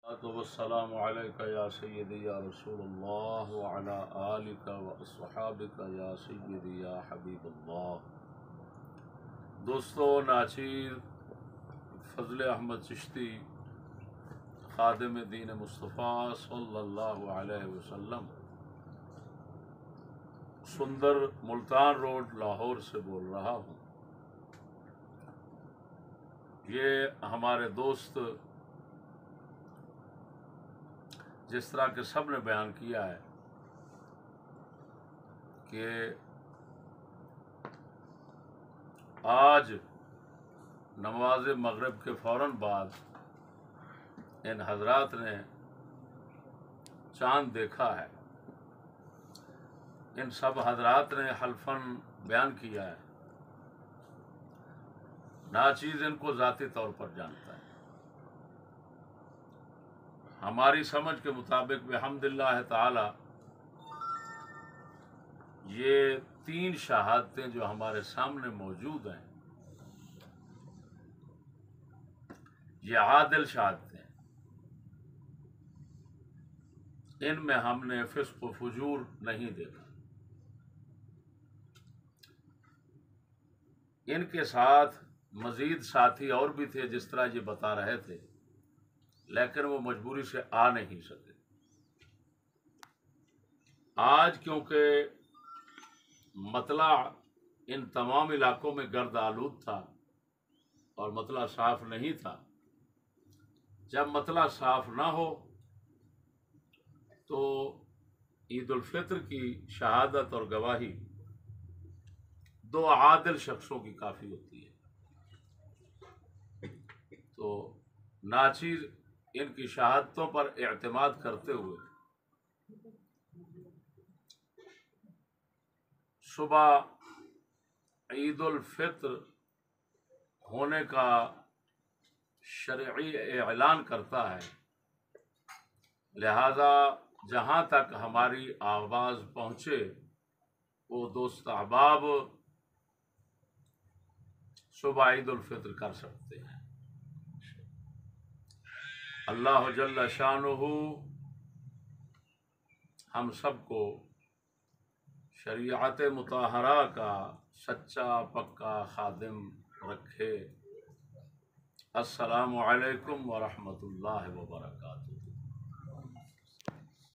والسلام علیکہ یا سیدی یا رسول اللہ وعلی آلکہ و اصحابکہ یا سیدی یا حبیب اللہ۔ دوستو، ناچیر فضل احمد چشتی خادم دین مصطفیٰ صلی اللہ علیہ وسلم سندر ملتان روڈ لاہور سے بول رہا ہوں۔ یہ ہمارے دوست جس طرح کہ سب نے بیان کیا ہے کہ آج نماز مغرب کے فوراً بعد ان حضرات نے چاند دیکھا ہے۔ ان سب حضرات نے حلفاً بیان کیا ہے۔ ناچیز ان کو ذاتی طور پر جانتا ہے۔ ہماری سمجھ کے مطابق بحمد اللہ تعالی یہ تین شہادتیں جو ہمارے سامنے موجود ہیں یہ عادل شہادتیں، ان میں ہم نے فسق و فجور نہیں دیکھا۔ ان کے ساتھ مزید ساتھی اور بھی تھے جس طرح یہ بتا رہے تھے، لیکن وہ مجبوری سے آ نہیں سکے۔ آج کیونکہ مطلع ان تمام علاقوں میں گرد آلود تھا اور مطلع صاف نہیں تھا، جب مطلع صاف نہ ہو تو عید الفطر کی شہادت اور گواہی دو عادل شخصوں کی کافی ہوتی ہے۔ تو ناچیز ان کی شہادتوں پر اعتماد کرتے ہوئے صبح عید الفطر ہونے کا شرعی اعلان کرتا ہے، لہذا جہاں تک ہماری آواز پہنچے وہ دوست احباب صبح عید الفطر کر سکتے ہیں۔ اللہ جل شانہ ہم سب کو شریعت مطہرہ کا سچا پکا خادم رکھے۔ السلام علیکم ورحمۃ اللہ وبرکاتہ۔